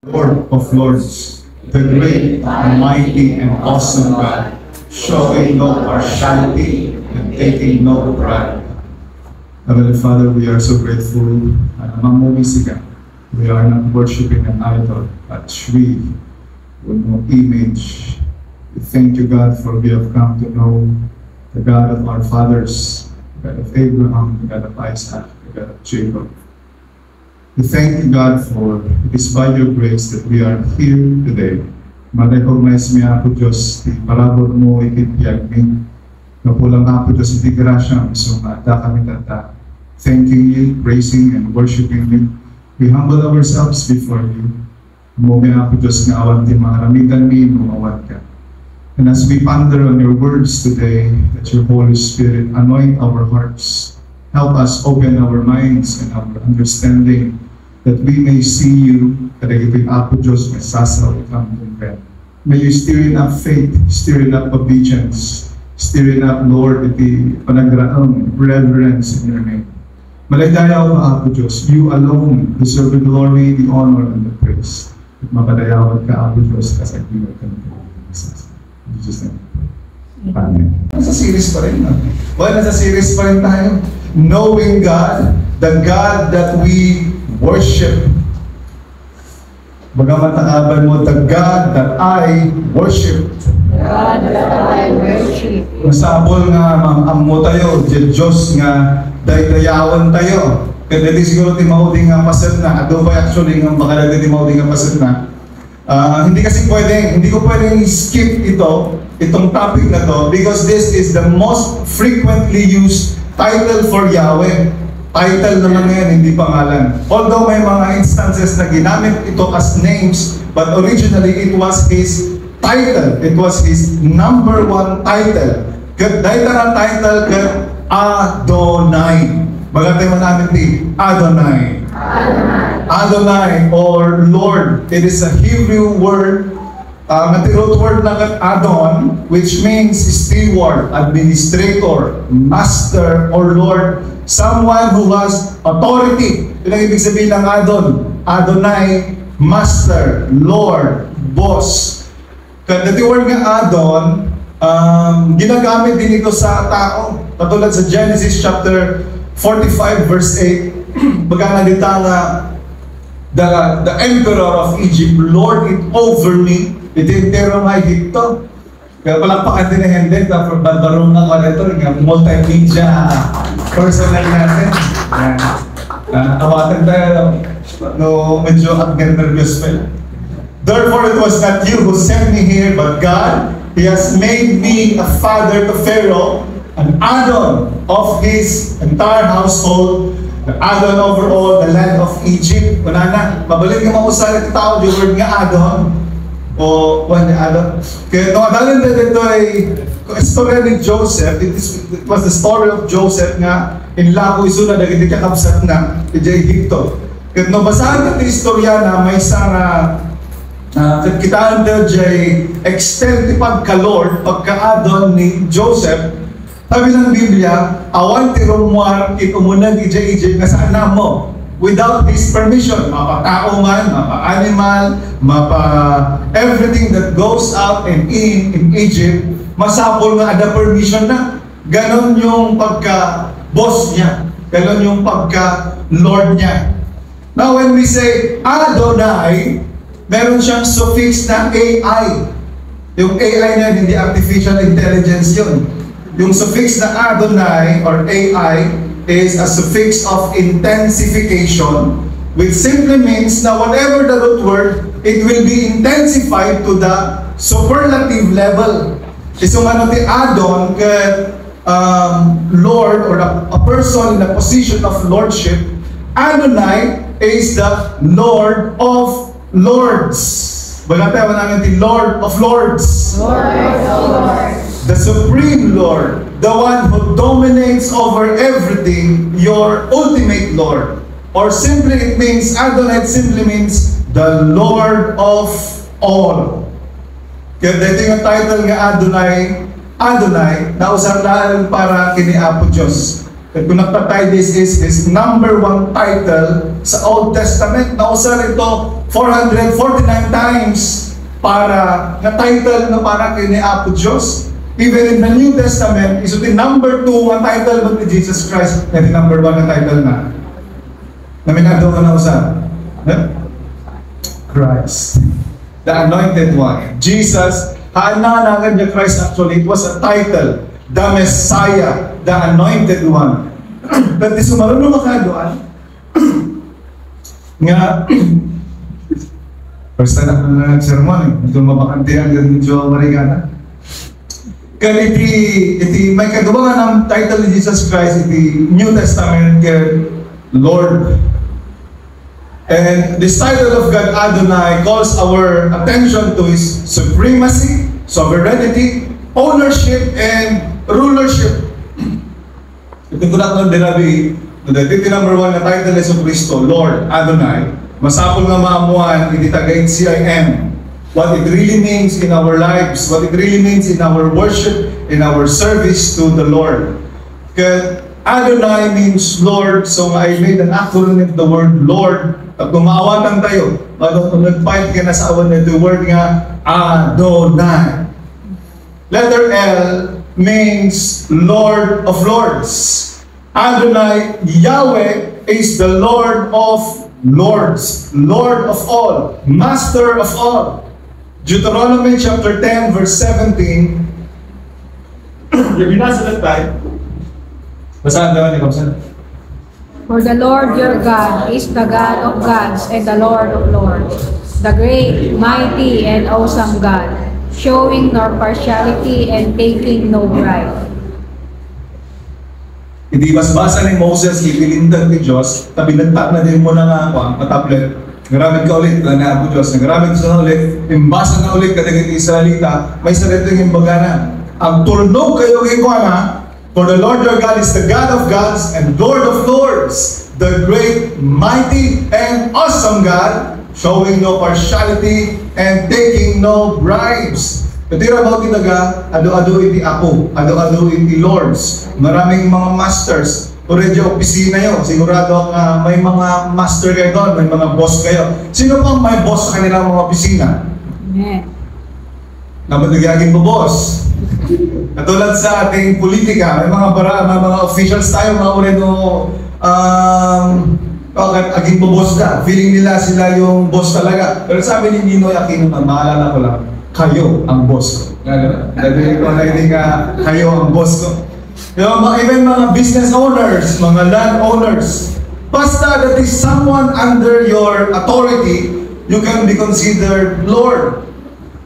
Lord of Lords, the great, mighty, and awesome God, showing no partiality and taking no pride. Heavenly Father, we are so grateful at mamumisiga. We are not worshiping an idol, but we with no image. We thank you, God, for we have come to know the God of our fathers, the God of Abraham, the God of Isaac, the God of Jacob. We thank you, God, for it is by your grace that we are here today. Ma-recognize mi ako, Diyos, ti parabol mo ikitiyag mi. Napulang ako, Diyos, ti grasya, so maata kami tata. Thanking you, praising, and worshiping you. We humble ourselves before you. Mumi ako, Diyos, nga awan ti maharamitan mi, mumawat ka. And as we ponder on your words today, that your Holy Spirit anoint our hearts. Help us open our minds and our understanding that we may see you, kadagito'y Apo Diyos, may sasaw ikang kumpren. May you stir in up faith, stir in up obedience, stir in up, Lord, iti panagraang reverence in your name. Malaydayaw ka, Apo Diyos, you alone deserve the glory, the honor, and the praise. At mapadayawan ka, Apo Diyos, kasagilan ka ng Jesus. In Jesus' name. Amen. Nasa series pa rin. Nasa series pa rin tayo. Knowing God, the God that we worship. Bagamat takaban mo, the God that I worship. God that I worship. Masabol nga, mamamo tayo, Diyos nga, daydayawan tayo. Kaya dito siguro ti mauding nga pasat na, ato ba actually nga baka dito ti mauding nga pasat na. Hindi ko pwedeng skip itong topic na to, because this is the most frequently used title for Yahweh. Title naman ngayon, hindi pangalan. Although may mga instances na ginamit ito as names, but originally it was his title. It was his number one title. Dahil na title ka Adonai. Bagatay mo namin di Adonai. Adonai or Lord. It is a Hebrew word, natirot word na Adon, which means steward, administrator, master, or Lord. Someone who has authority. Ito ang ibig sabihin ng Adon. Adonai, master, Lord, boss. Kaya the word nga Adon, ginagamit din ito sa tao. Katulad sa Genesis chapter 45 verse 8, pagkakalita nga the emperor of Egypt lord it over me, itintero nga Egypto. Kaya palakpakan din na hindi, tapos barbarong na ko nito, multimedia personal natin. Awatan tayo, no, medyo nervous pa. Therefore, it was not you who sent me here, but God. He has made me a father to Pharaoh, an Adon of his entire household, the Adon over all the land of Egypt. Wala na, mabalik yung mausal at tao, the word nga Adon, o one Adon. Kaya nakadalin na dito ay istorya ni Joseph. It was the story of Joseph nga inlako isuna na hindi kakabsat na sa Egypto. Kaya nabasahan natin istorya na may isang kita nito jay extend ti pagka-Lord, pagka-Adon ni Joseph. Sabi ng Biblia, awan ti rumuar ikumunag ija-ija na saan na mo without his permission. Mapa-tao man, mapa-animal, mapa-everything that goes out and in Egypt, masapol nga ada permission na. Ganon yung pagka-boss niya. Ganon yung pagka-Lord niya. Now when we say Adonai, meron siyang suffix na AI. Yung AI na hindi artificial intelligence yun. Yung suffix na Adonai or AI is a suffix of intensification, which simply means na whatever the root word, it will be intensified to the superlative level. So ano ti Adon, Lord or a person in a position of lordship, Adonai is the Lord of Lords. Bagay namin ti Lord of Lords. Lord of Lords. The Supreme Lord, the one who dominates over everything, your ultimate Lord. Or simply it means, Adonai simply means the Lord of all. Kaya dito yung title nga Adonai, nausap na para kini Apo Diyos. At kung nagtatay, this is his number 1 title sa Old Testament. Nausar ito 449 times para na title na para kay ni Apo Diyos. Even in the New Testament, is the number 2 ang title ba ni Jesus Christ na the number 1 na title na. Naminado ka na usar. Christ. The Anointed One. Jesus, haananagan niya Christ actually. It was a title. The Messiah, the Anointed One. But di sumarunong makadoan nga first time ako na nag-sermon ito mabakantihan ng medyo marigana kan iti may kagawa ng title ni Jesus Christ iti New Testament kay Lord. And this title of God Adonai calls our attention to His supremacy, sovereignty, ownership, and rulership. Ito ko na dinabi, iti number 1 na title is Kristo, Lord Adonai. Masapol nga maamuan, iti tagayin CIM. What it really means in our lives, what it really means in our worship, in our service to the Lord. Kaya Adonai means Lord, so I made an acronym of the word Lord. At kumawatan tayo, kung nag-fight ka na sa awan na the word nga Adonai. Letter L means Lord of Lords. Adonai, Yahweh, is the Lord of Lords, Lord of all, Master of all. Deuteronomy chapter 10 verse 17. Yung binasa na tayo. Basahan naman ni Kamsan. For the Lord your God is the God of gods and the Lord of lords, the great, mighty, and awesome God, showing no partiality and taking no bribe. Hindi basbasa ni Moses, ipilindan ni Diyos, tabinagtak na din mo na nga ako, ang tablet. Ngaramid ka ulit, na Apo Diyos. Ngaramid ka ulit, imbasa na ulit kadagit Israelita, may sarito yung imbaganan. Ang tulnog kayo kay Kuana, for the Lord your God is the God of gods and Lord of lords, the great, mighty, and awesome God, showing no partiality and taking no bribes. Katira ba tinaga, ado-ado iti Apo, ado-ado iti Lords, maraming mga masters, already opisina yun, sigurado nga may mga master kayo doon, may mga boss kayo. Sino pang may boss sa kanilang mga opisina? Amen. Namatagagin mo boss. Katulad sa ating politika, may mga officials tayo, mga uredo, aging boss na. Feeling nila sila yung boss talaga. Pero sabi ni Ninoy Aquino, maalala ko lang, kayo ang boss ko. Dahil ko na hindi ka, kayo ang boss ko. Even mga business owners, mga land owners, basta that is someone under your authority, you can be considered Lord.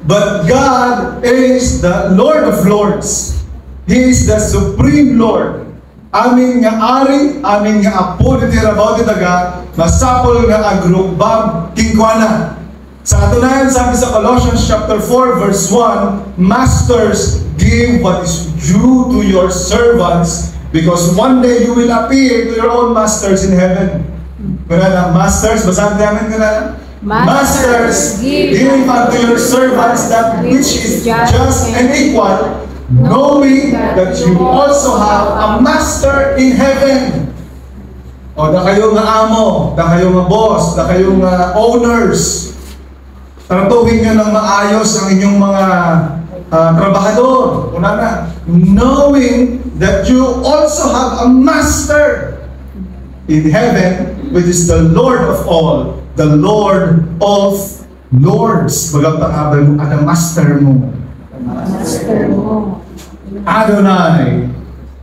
But God is the Lord of Lords. He is the Supreme Lord. Amin nga ari, amin nga apo ni Tirabaw ni Daga, masapol nga agrubab kingkwana. Sa katunayan, sabi sa Colossians chapter 4 verse 1, Masters, give what is due to your servants, because one day you will appear to your own masters in heaven. Kuna na, masters, basahan namin kuna. Masters, give unto your servants that which is just and equal, knowing that you also have a master in heaven. O, da kayo nga amo, da kayo nga boss, da kayo nga owners. Tratuhin nyo ng maayos ang inyong mga trabahador. Una na, knowing that you also have a master in heaven, which is the Lord of all, the Lord of lords. Bagagtakabal mo, ang master mo. Master mo. Adonai.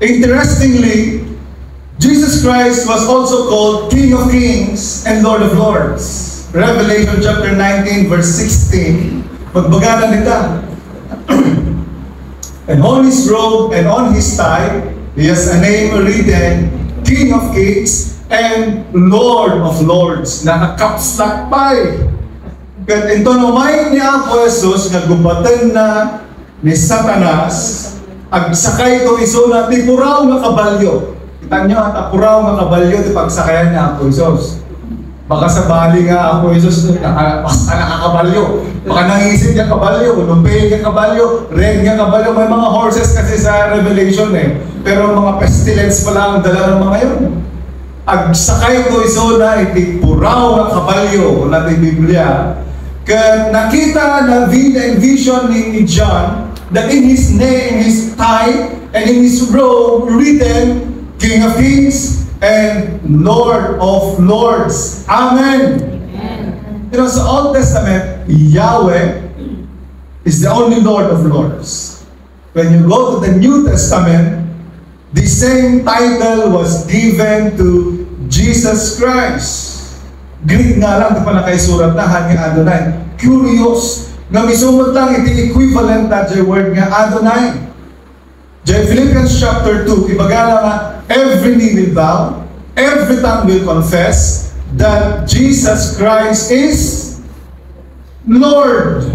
Interestingly, Jesus Christ was also called King of Kings and Lord of Lords. Revelation chapter 19 verse 16, magbaganan nita. And on his robe and on his thigh, he has a name written, King of Kings and Lord of Lords. Nakakapslak pa'y. Kat ito namay ni Apo Jesus, nagubatan na ni Satanas, agsakay ito iso na tipuraw nga kabalyo. Kita nyo, tapuraw nga kabalyo, di pagsakayan ni Apo Jesus. Baka sa bali nga ako, Jesus, basta nakakabalyo. Baka nangisip niya kabalyo, lumpay niya kabalyo, red niya kabalyo. May mga horses kasi sa Revelation eh. Pero mga pestilence pala ang dala ng mga yun. Ag sakay ko iso na iti puraw nga kabalyo, kung natin Biblia. Kaya nakita na vision ni John that in his name, in his tie, and in his robe written, King of Kings and Lord of Lords. Amen. Amen. You know, sa Old Testament, Yahweh is the only Lord of Lords. When you go to the New Testament, the same title was given to Jesus Christ. Greek nga lang, di pa nakaisurat na, ni Adonai. Curious, nga misumot lang iti equivalent na the word nga Adonai. Philippians chapter 2, ibagala nga, every knee will bow, every tongue will confess that Jesus Christ is Lord.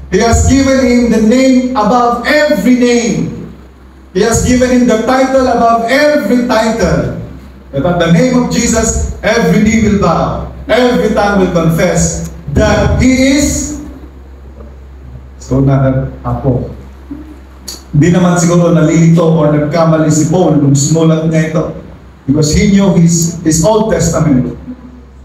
He has given him the name above every name. He has given him the title above every title. That at the name of Jesus, every knee will bow, every tongue will confess that He is. So na ako. Hindi naman siguro nalilito o nagkamali si Paul nung sinulat niya ito. Because he knew his Old Testament.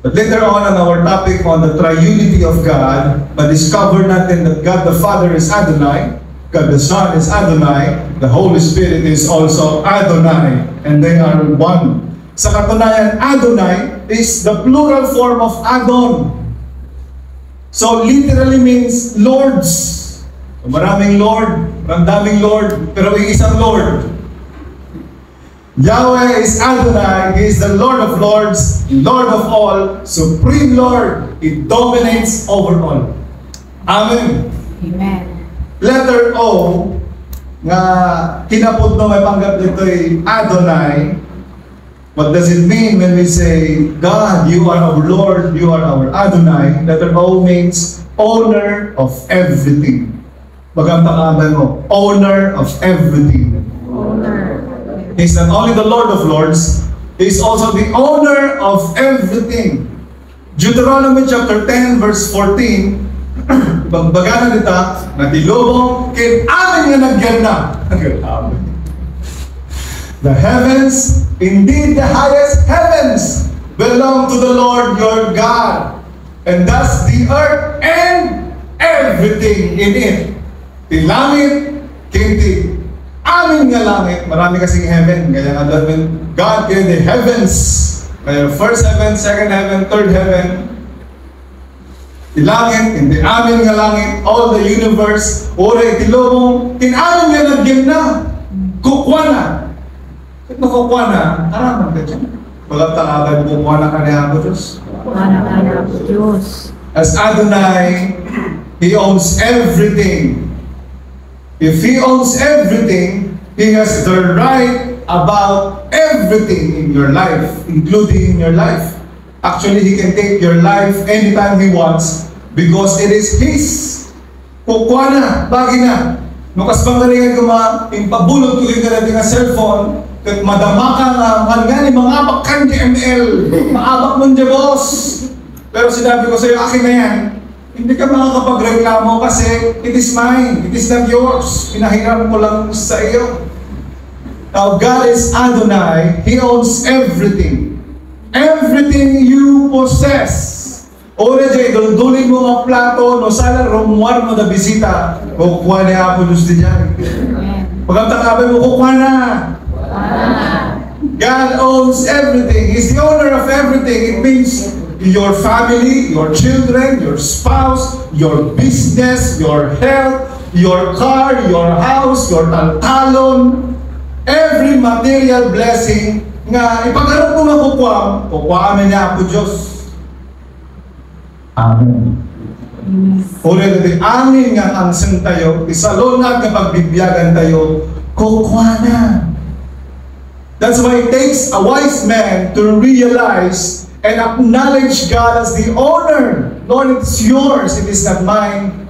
But later on our topic on the triunity of God, ma-discover natin that God the Father is Adonai, God the Son is Adonai, the Holy Spirit is also Adonai, and they are one. Sa katunayan, Adonai is the plural form of Adon. So literally means lords. So, maraming Lord, maraming Lord, pero isang Lord. Yahweh is Adonai, He is the Lord of Lords, Lord of all, Supreme Lord. He dominates over all. Amen. Amen. Letter O, nga kinapod no may panggap dito ay Adonai. What does it mean when we say, God, you are our Lord, you are our Adonai? Letter O means owner of everything. Bagang takaban mo, owner of everything. Owner. He's not only the Lord of Lords, He's also the owner of everything. Deuteronomy chapter 10 verse 14, Bagbagana nita, natilubong, kin amin nga nagyan na. The heavens, indeed the highest heavens, belong to the Lord your God. And thus the earth and everything in it. Ti langit, kinti amin nga langit. Marami kasing heaven. Kaya nga doon, God created the heavens. Kaya first heaven, second heaven, third heaven. Ti langit, hindi amin nga langit, all the universe, ora itilobong, tinamin nga nagyan na, kukwa na. Kung kukwa na, haraman ka dyan. Walang tangabay, kukwa na ka niya ako, Diyos. Diyos. As Adonai, He owns everything. If He owns everything, He has the right about everything in your life, including in your life. Actually, He can take your life anytime He wants because it is His. Kukwa na, bagi na. Nukas bang galingan ko impabulot ko yung ganito nga cellphone, kat madama ka nga ni mga bakkan di ML, maabak mong Diyos. Pero sinabi ko sa'yo, akin na yan. Hindi ka makakapagreklamo kasi it is mine, it is not yours. Pinahiram ko lang sa iyo. Now, God is Adonai. He owns everything. Everything you possess. Ora dyan, duldulin mo ang plato, no sana rumuar mo na bisita. Kukuha niya ako Diyos din yan. Pagkatakabay mo, kukuha na. God owns everything. He's the owner of everything. It means your family, your children, your spouse, your business, your health, your car, your house, your talon, every material blessing nga ipagkaroon mo nga kukuha niya ako Diyos. Amen. Uli natin, amin nga ang sang tayo, isalon nga kapag bibyagan tayo, kukuha na. That's why it takes a wise man to realize and acknowledge God as the owner. Lord, it's yours, it is not mine.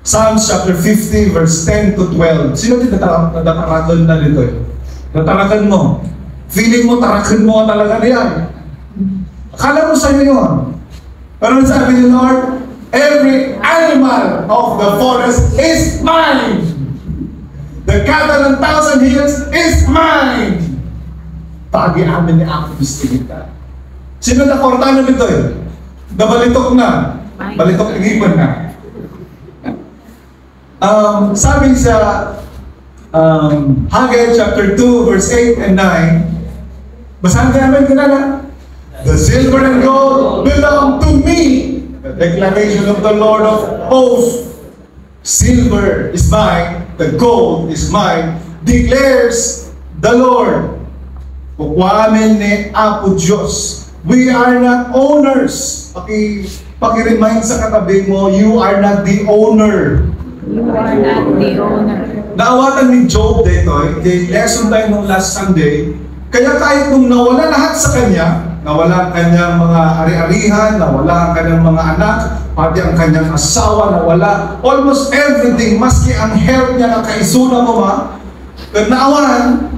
Psalms chapter 50, verse 10 to 12. Sino natarakan na dito? Natarakan mo. Feeling mo, tarakan mo talaga niyan. Akala mo sa'yo yun. Pero sabi ni Lord, every animal of the forest is mine. The cattle on 1,000 hills is mine. Pagi amin ni ako bistigita. Sino na kortano nito eh? Nabalitok na. Balitok inipan na. Sabi sa Haggai chapter 2 verse 8 and 9, basahin namin kanana. The silver and gold belong to me. The declaration of the Lord of hosts. Silver is mine, the gold is mine, declares the Lord. Kukwamin ni Apo Diyos. We are not owners. Paki-remind sa katabi mo, you are not the owner. You are not the owner. Naawatan ni Job dito, lesson tayo nung last Sunday, kaya kahit nung nawala lahat sa kanya, nawala ang kanyang mga ari-arihan, nawala ang kanyang mga anak, pati ang kanyang asawa, nawala almost everything, maski ang health niya na kaisuna mo ma, naawan,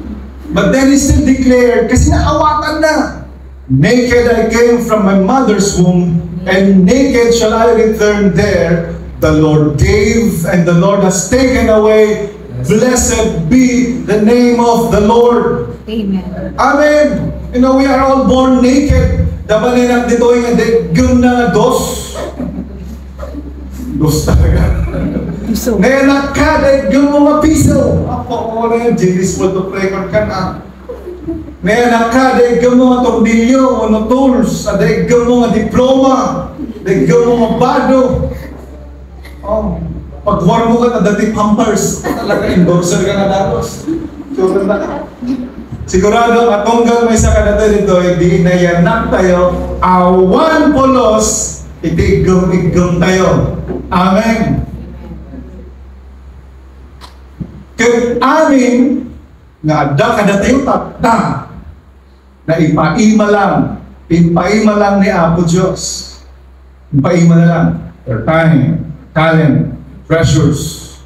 but then he still declared, kasi naawatan na, naked I came from my mother's womb, and naked shall I return there. The Lord gave, and the Lord has taken away. Blessed be the name of the Lord. Amen. Amen. You know, we are all born naked. Dapat na dito yung gum na dos. Dos talaga. So, Ngayon nakada, gum mga piso. Ako na yung Jiris mo to record ka na. Ngayon nakada, gum mga tordilyo, ano tools, ada gum mga diploma, ada gum mga bado. Oh, pag-war mo ka na dati pampers, talaga endorser ka na datos. Sure na. Sigurado, atonggal may sa kanata dito, hindi na yanak tayo, awan polos, itigom-igom tayo. Amen. Kaya amin, nga ada kada tayo tata, na ipaima lang ni Apo Diyos. Ipaima na lang, your time, talent, treasures,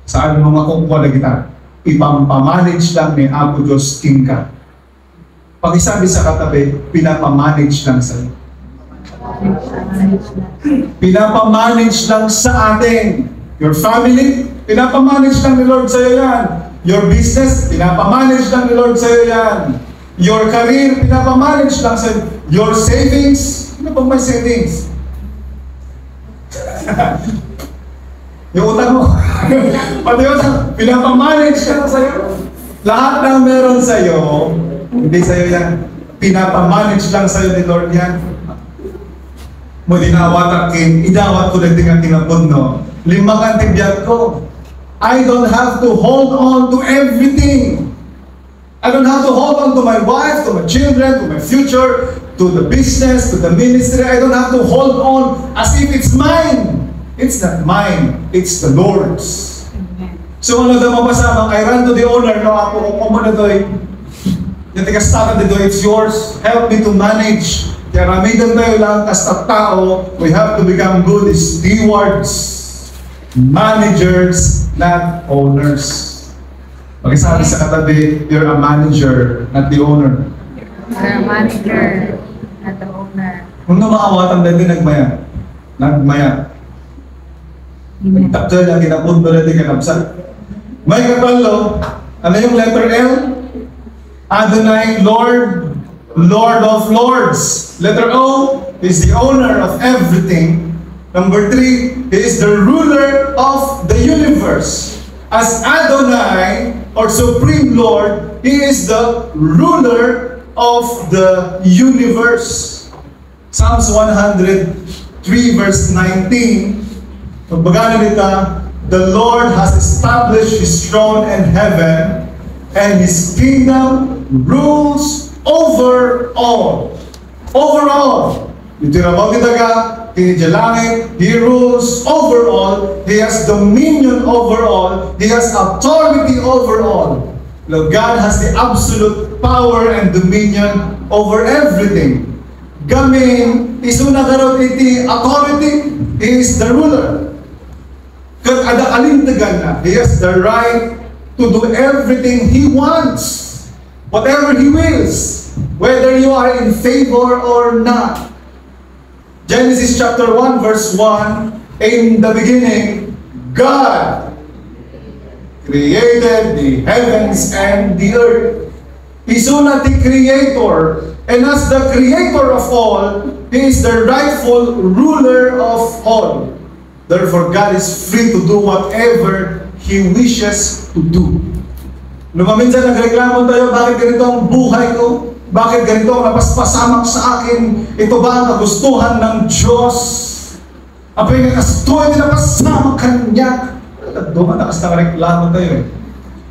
saan mo makukuha na kita? Ipampamanage lang ni Apo Diyos King ka. Pag isabi sa katabi, pinapamanage lang sa'yo. Pinapamanage lang sa atin. Your family, pinapamanage lang ni Lord sa'yo yan. Your business, pinapamanage lang ni Lord sa'yo yan. Your career, pinapamanage lang sa'yo. Your savings, ano ba may savings? Yung utang mo. Pati utang, pinapamanage ka na sa'yo. Lahat ng meron sa'yo, hindi sa'yo yan. Pinapamanage lang sa'yo ni Lord yan. Mo dinawat akin, idawat ko na tingang tinapod, no? Limang antibiyat ko. I don't have to hold on to everything. I don't have to hold on to my wife, to my children, to my future, to the business, to the ministry. I don't have to hold on as if it's mine. It's not mine, it's the Lord's. So ano daw mapasama, I run to the owner, no, ako kung na doy, yung tikastatan dito, it's yours, help me to manage. Kaya ramidan tayo lang, kasta tao, we have to become good stewards, managers, not owners. Pag-isabi sa katabi, you're a manager, not the owner. you're a manager, not the owner. Kung namaawatan dito, nagmaya. Takto lang, kinapun ba natin kanapsan? May kapalo, ano yung letter L? Adonai, Lord, Lord of Lords. Letter O is the owner of everything. Number 3, He is the ruler of the universe. As Adonai, or Supreme Lord, He is the ruler of the universe. Psalms 103 verse 19, Pagbaga nita, the Lord has established His throne in heaven, and His kingdom rules over all. Over all. Ito na ba kita ka? Langit, He rules over all. He has dominion over all. He has authority over all. Lord God has the absolute power and dominion over everything. Gamin, isuna karot iti authority, He is the ruler. Kung ada alintagan na, He has the right to do everything He wants. whatever He wills, whether you are in favor or not. Genesis chapter 1 verse 1, in the beginning, God created the heavens and the earth. He's not the creator, and as the creator of all, He is the rightful ruler of all. Therefore, God is free to do whatever He wishes to do. Minsan nagreklamo tayo, bakit ganito ang buhay ko? Bakit ganito ang napaspasamak sa akin? Ito ba ang kagustuhan ng Diyos? Apay nga kasto, hindi napasamak Kanya. Dumatakas na reklamo tayo eh.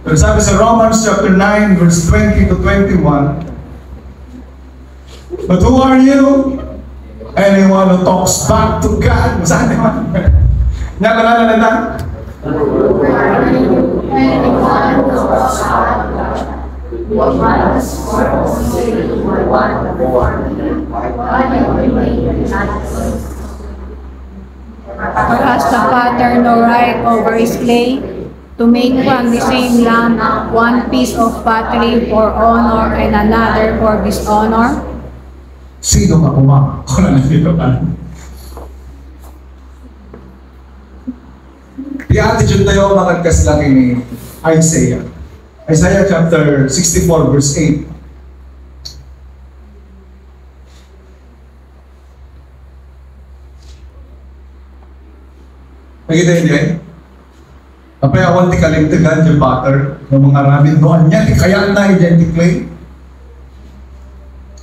Pero sabi sa Romans chapter 9 verse 20 to 21, but who are you? Anyone who talks back to God. Saan naman? Nakalala na. For has the potter no right over his clay, to make from the same lump one piece of pottery for honor and another for dishonor? Sino ka puma? Kung na nandito ka. The attitude tayo makagkas laki ni Isaiah. Isaiah chapter 64 verse 8. Nakita yun eh? Apay awan ti kalimtigan yung butter ng mga ramin doon niya, ti kaya na identically.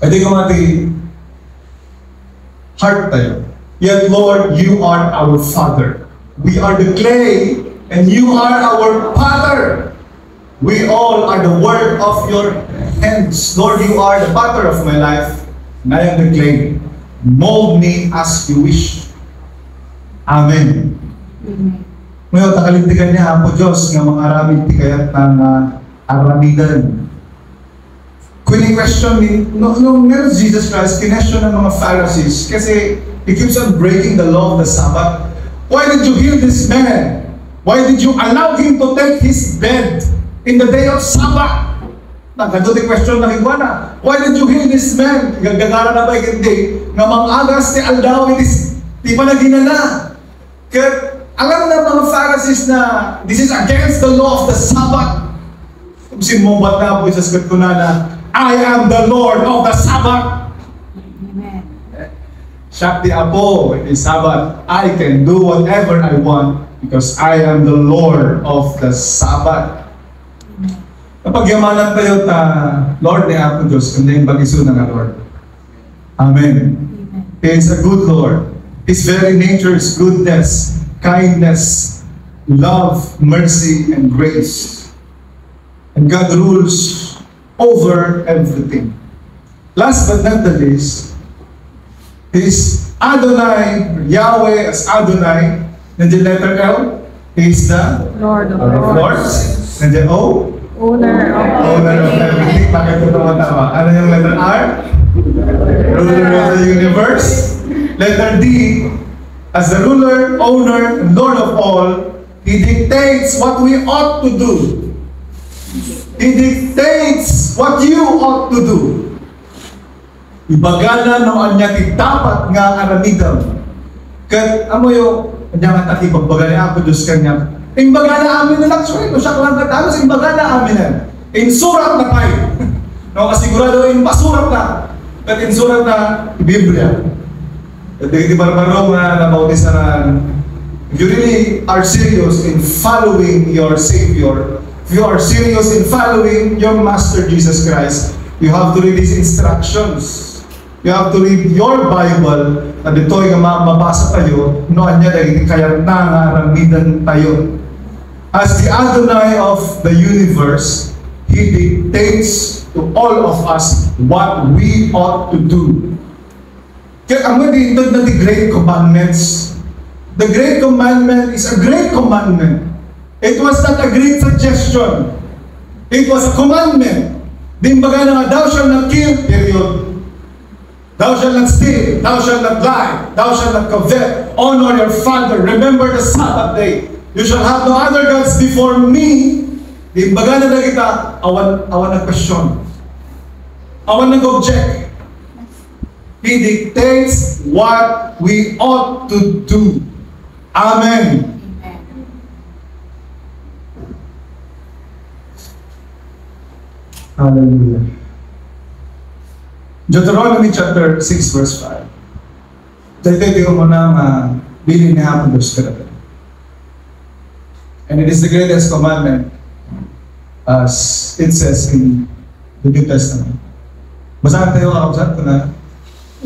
Ay di ko mati heart tayo. Yet Lord, You are our Father. We are the clay, and You are our potter. We all are the work of Your hands. Lord, You are the potter of my life, and I am the clay. Mold me as You wish. Amen. Ngayon, takalintigan niya po Diyos nga mga aramid ti kayat ng aramidan. Kung i-question ni, nung meron Jesus Christ, kinestyon ng mga Pharisees kasi He keeps on breaking the law of the Sabbath. Why did you heal this man? Why did you allow him to take his bed in the day of Sabbath? Nagkado di question na higwana. Why did you heal this man? Gagagara na ba hindi? Nga mang-agas ti aldaw itis, di pa naginana. Kaya alam na mga Pharisees na this is against the law of the Sabbath. Kung simumbat na po sa sagot ko na I am the Lord of the Sabbath. Amen. Shakti Apo, it is Sabbath. I can do whatever I want because I am the Lord of the Sabbath. Kapag yamanan tayo ta, Lord ni Apo Diyos, kundi yung bagiso ng Lord. Amen. He is a good Lord. His very nature is goodness, kindness, love, mercy, and grace. And God rules over everything. Last but not the least, is Adonai, Yahweh as Adonai. Nandiyan letter L, is the Lord of Lords. Nandiyan O, owner of everything. Bakit ito naman tama? Ano yung letter R? Ruler of the universe. Letter D, as the ruler, owner, and Lord of all, He dictates what we ought to do. He dictates what you ought to do. Ibagala no anya ti dapat nga aramidan. Kat amo yo anya nga ti pagbagali ako Dios kanya. Imbagala amin na laksoy no siya lang katalo sa imbagala amin na. In surat na kay. No kasigurado in pasurat na. Kat in surat na Biblia. At di barbaro nga nabautis na if you really are serious in following your Savior, if you are serious in following your Master Jesus Christ, you have to read His instructions. You have to read your Bible na dito'y mabasa tayo noon niya dahil kaya nangaramidan tayo. As the Adonai of the universe, He dictates to all of us what we ought to do. Kaya ang dito na the Great Commandments. The Great Commandment is a great commandment. It was not a great suggestion. It was a commandment. Dimbaga na thou shalt not kill, period. Thou shalt not steal, thou shalt not lie, thou shalt not covet, honor your father, remember the Sabbath day. You shall have no other gods before me. Dimbaga na kita, awan na question. Awan nag-object. He dictates what we ought to do. Amen. Hallelujah. Deuteronomy chapter 6 verse 5. Dahil mo na bilin ni hapon Diyos ka. And it is the greatest commandment as it says in the New Testament. Basahan tayo kakabsat ko na.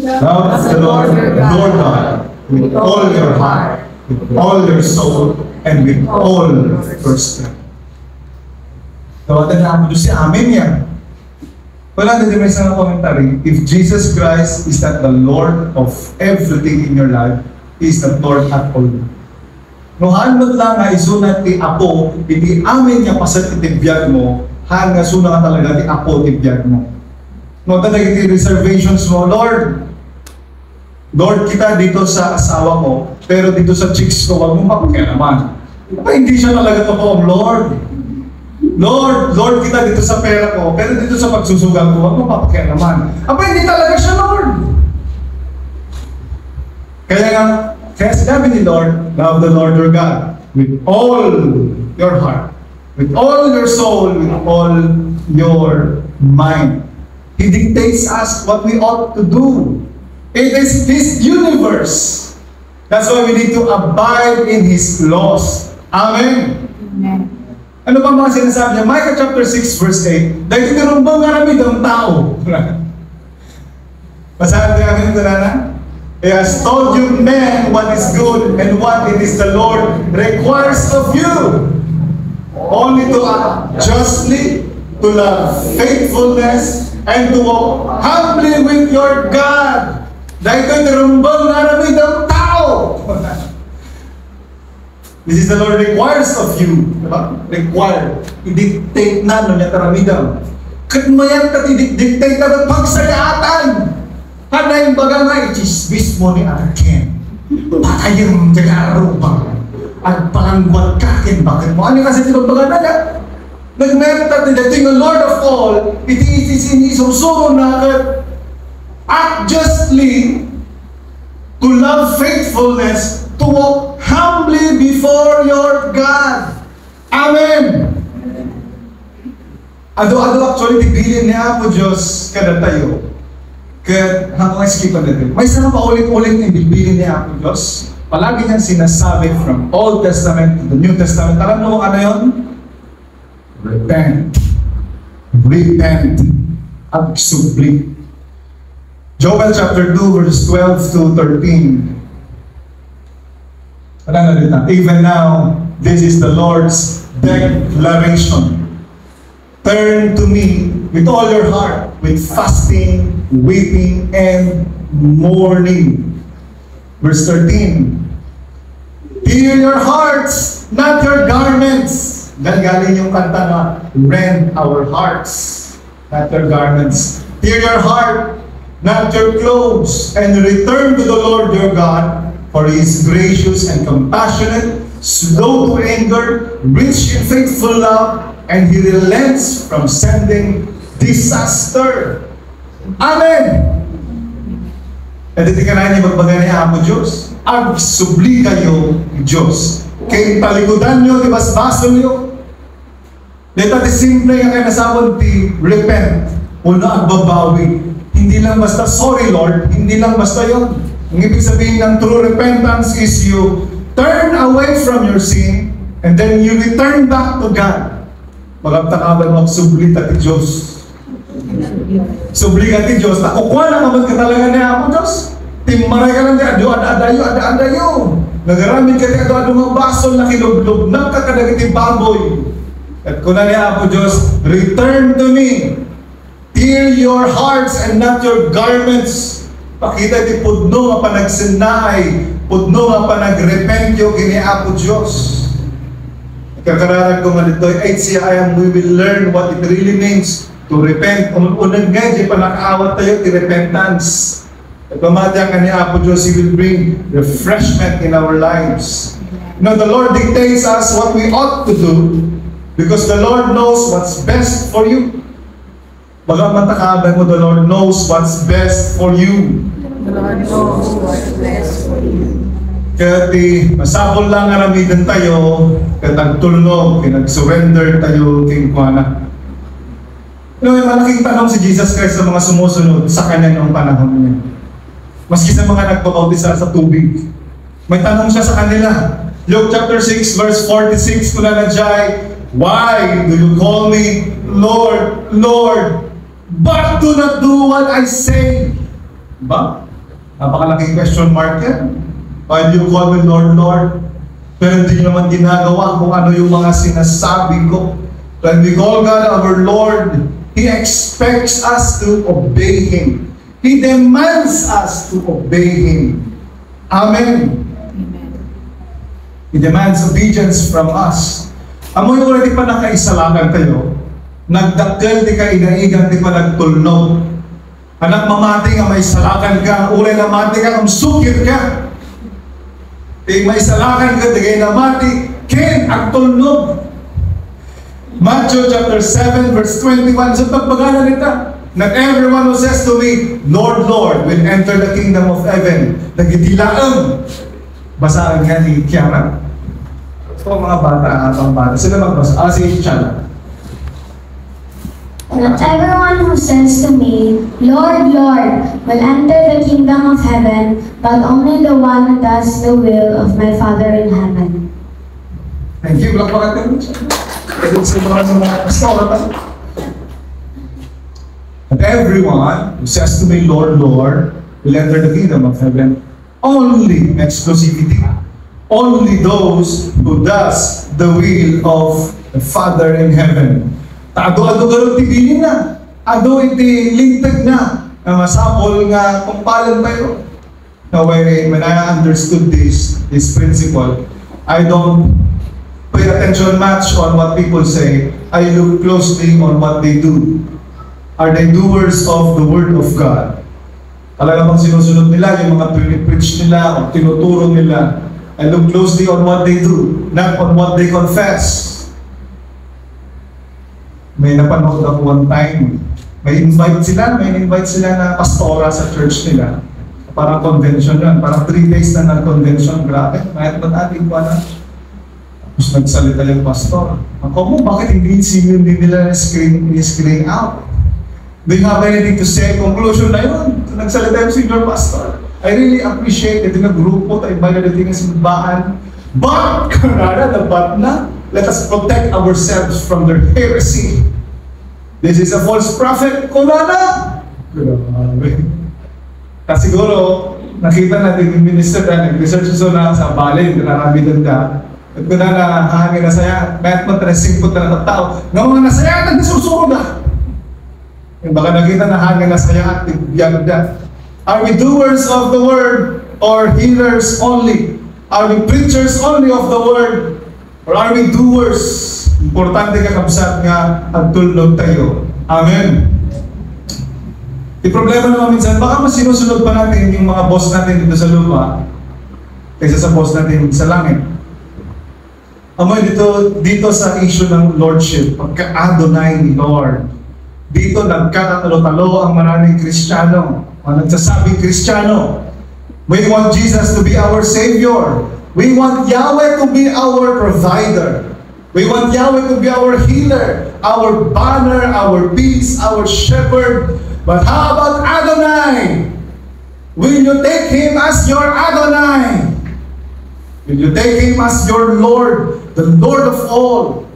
Love the Lord your God with all your heart, with all your soul, and with all your strength. Tawatan na ako Diyos siya. Amen yan. Wala na din may isang commentary. If Jesus Christ is not the Lord of everything in your life, He is not Lord at all. Nohaan mo lang nga isunat ti Apo, hindi amin niya pasat itibiyag mo, haan nga suna nga talaga ti Apo itibiyag mo. No, talaga ti reservations mo, Lord, kita dito sa asawa mo, pero dito sa chicks ko, wag mo mapakialaman. Hindi siya talaga totoong Lord. Lord, kita dito sa pera ko, pero dito sa pagsusugal ko, wag mo papakialaman. Hindi talaga siya Lord. Kaya sinabi ni Lord, love the Lord your God with all your heart, with all your soul, with all your mind. He dictates us what we ought to do. It is His universe. That's why we need to abide in His laws. Amen. Amen. Ano ba mga sinasabi niya? Micah chapter 6 verse 8. Dahil tinurumbang namin ang tao. Basahan tayo amin ito na. He has told you men what is good and what it is the Lord requires of you. Only to act justly, to love faithfulness, and to walk humbly with your God. Dahil tinurumbang namin ang tao. This is the Lord requires of you. Diba? Required. I-dictate na no niya taramidam. Katmayan ka i-dictate na ng pagsayatan. Handa yung baga nga, i-chisbis mo ni Arken. Patayang taga-arubang. At palangguat kakin, bakit mo? Ano kasi tinagbaga na niya? Nagmerita dating the Lord of all, iti-isusuro na act justly, to love faithfulness, to walk humbly before your God. Amen. Ado actually tibilin niya po Diyos kada tayo. Kaya hanggang iskipan natin. May sana paulit-ulit na ibibilin niya po Diyos. Palagi niyang sinasabi from Old Testament to the New Testament. Alam mo ano yun? Repent. Repent. Agsubli. Joel chapter 2 verse 12 to 13. Even now, this is the Lord's declaration. Turn to me with all your heart, with fasting, weeping, and mourning. Verse 13. Tear your hearts, not your garments. Galing yung kanta na, rend our hearts, not your garments. Tear your heart, not your clothes, and return to the Lord your God. For He is gracious and compassionate, slow to anger, rich in faithful love, and He relents from sending disaster. Amen! At iti ka na niya magbagay niya mo Diyos. Agsubli kayo Diyos. Kaya talikudan nyo, di basbaso nyo. Dito ati simple nga kayo nasabon ti repent. Una agbabawi. Hindi lang basta sorry Lord, hindi lang basta yon. Ang ibig sabihin ng true repentance is you turn away from your sin and then you return back to God. Magabtakaban mo, subli ta ti Diyos. Subli ka ti Diyos. Nakukuha na kapag ka talaga niya ako Diyos. Timaray ka lang di, adayo. Nagaramid ka ti ado mga basol na kilublog. Nagkakadagiti baboy. At kung na niya ako Diyos, return to me. Tear your hearts and not your garments. Pakita ti pudno nga panagsinay, pudno nga panagrepentyo kini Apo Diyos. Kakararag ko nga dito, we will learn what it really means to repent. Unang nga, di pa nakaawat tayo, ti repentance. At pamatya nga ni Apo Diyos, He will bring refreshment in our lives. You know, the Lord dictates us what we ought to do because the Lord knows what's best for you. Bagamat nakabay mo, the Lord knows what's best for you. The Lord knows what's best for you. Kaya masabol lang nga namidan tayo, kaya nagtulnog, kaya nag-surrender tayo, tingkwana. May malaking tanong si Jesus Christ sa mga sumusunod sa kanya noong panahon niya. Maski sa mga nagpabautisa sa tubig. May tanong siya sa kanila. Luke chapter 6 verse 46, kung nanadjay, "Why do you call me Lord, Lord, but do not do what I say?" Ba? Napakalaking question mark yan. Why do you call me Lord, Lord? Pero hindi naman ginagawa kung ano yung mga sinasabi ko. When we call God our Lord, He expects us to obey Him. He demands us to obey Him. Amen. Amen. He demands obedience from us. Amoy already pa nakaisalakan kayo, nagdakkel di ka inaigan di pa nagtulnog. Anak mamati nga may salakan ka, ulay na mati ka, sukir ka. Di may salakan ka, di kayo na mati, ken ang tulnog. Matthew chapter 7 verse 21, sa pagpagana nita, "Not everyone who says to me, Lord, Lord, will enter the kingdom of heaven." Nagitilaang. Basahan nga ni Kiara. So mga bata, atang bata, sila magbasa. Si Chala. Not everyone who says to me, Lord, Lord, will enter the kingdom of heaven, but only the one who does the will of my Father in heaven. Thank you. Lakpakan ka. But everyone who says to me, Lord, Lord, will enter the kingdom of heaven. Only exclusivity. Only those who does the will of the Father in heaven. Ado-ado garong tibilin na. Ado iti lintag na. Na masapol nga kumpalan tayo. Now when I understood this principle, I don't pay attention much on what people say. I look closely on what they do. Are they doers of the Word of God? Talaga bang sinusunod nila yung mga preach nila o tinuturo nila? I look closely on what they do, not on what they confess. May napanood ako one time, may invite sila na pastora sa church nila. Parang convention yun, parang 3 days na nag-convention, grabe, mayat ba't ating pa na? Tapos nagsalita yung pastor. Ako mo, bakit hindi nila screen out? Do you have anything to say? Conclusion na yun. Nagsalita yung senior pastor. I really appreciate it. Yung grupo, tayo ba na natin ang simbaan. But, karara, dapat na, let us protect ourselves from their heresy. This is a false prophet. Kulana! Kasi siguro, nakita natin yung minister na nag-research na sa balay, nakakabitan ka. At kung na hangin na saya, kahit matresing po na tao, nga mga nasaya na nasusunod na. Yung baka nakita na hangin na saya at biyag na. Are we doers of the word or hearers only? Are we preachers only of the word? Or are we doers? Importante ka kapsat nga at tulog tayo. Amen. Yung problema naman minsan, baka mas sinusunod pa natin yung mga boss natin dito sa lupa kaysa sa boss natin sa langit. Amoy dito sa issue ng Lordship, pagka-Adonai ni Lord. Dito nagkakatalo-talo ang maraming Kristiyano, ang nagsasabing Kristiyano. We want Jesus to be our Savior. We want Yahweh to be our provider. We want Yahweh to be our healer, our banner, our peace, our shepherd. But how about Adonai? Will you take Him as your Adonai? Will you take Him as your Lord, the Lord of all?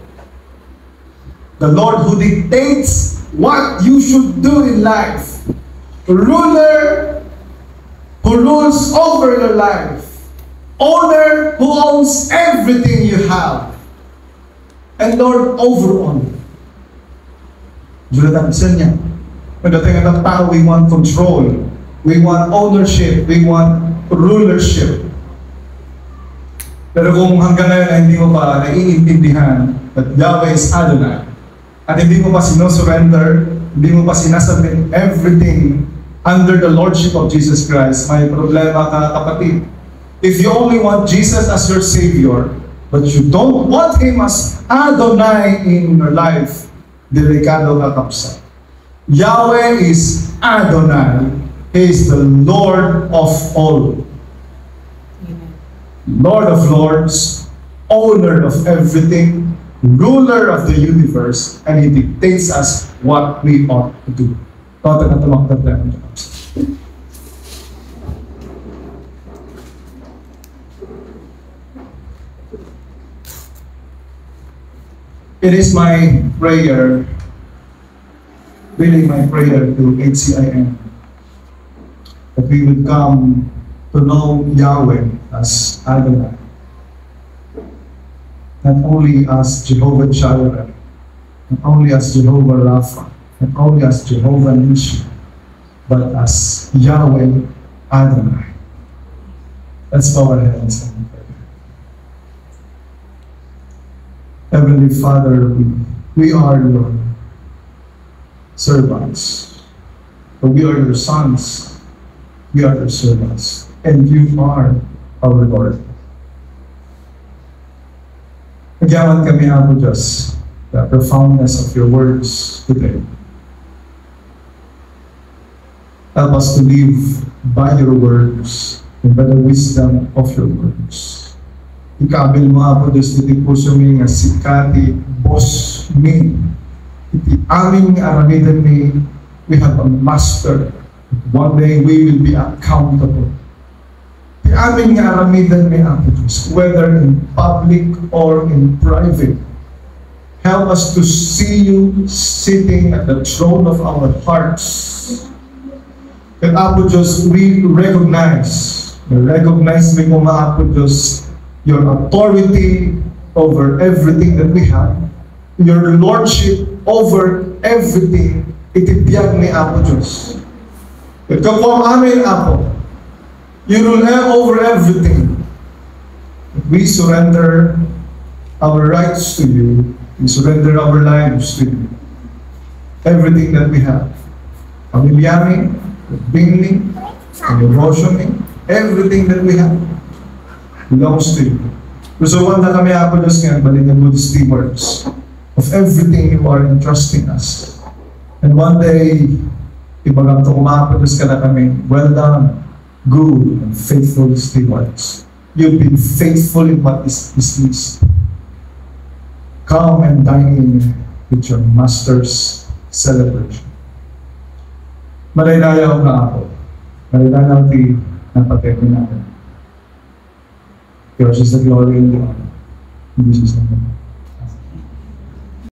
The Lord who dictates what you should do in life. Ruler who rules over your life. Owner who owns everything you have. And Lord over all. Jonathan, saan niya? Pagdating ng tao, we want control. We want ownership. We want rulership. Pero kung hanggang ngayon ay hindi mo pa naiintindihan that Yahweh is Adonai, at hindi mo pa sinusurrender, hindi mo pa sinasubmit everything under the Lordship of Jesus Christ, may problema ka, kapatid. If you only want Jesus as your Savior, but you don't want Him as Adonai in your life, delikado ka kapsa. Yahweh is Adonai. He is the Lord of all. Lord of lords, owner of everything, ruler of the universe, and He dictates us what we ought to do. Total na tumaktab tayo. It is my prayer, really my prayer to HCIM, that we would come to know Yahweh as Adonai. Not only as Jehovah Jireh, not only as Jehovah Rapha, not only as Jehovah Nissi, but as Yahweh Adonai. Let's bow our heads and pray. Heavenly Father, we are your servants. We are your sons. We are your servants. And you are our Lord. Nagyaman kami, Apo Diyos, the profoundness of your words today. Help us to live by your words and by the wisdom of your words. Ikabil mo, Apo Diyos, iti puso mi nga sikati, boss mi. Iti aming aramidan mi, we have a master. One day we will be accountable. Iti aming aramidan mi, Apo Diyos, whether in public or in private. Help us to see you sitting at the throne of our hearts. And Apo Diyos, we recognize me kung Apo Diyos, your authority over everything that we have, your lordship over everything, itibiyag ni Apo Diyos. Ikaw po ang amin, Apo. You rule over everything. We surrender our rights to you. We surrender our lives to you. Everything that we have. Pamilyami, bingling, devotioning, everything that we have belongs to you. Gusto na kami, Apo Diyos, ngayon, balik na good stewards of everything you are entrusting us. And one day, ibagang to Apo Diyos ka na kami, well done, good and faithful stewards. You've been faithful in what is least. Come and dine in with your Master's celebration. Malaylayaw na ako. Malaylayaw ti napatay natin. Yours is the glory and the honor. In Jesus' name.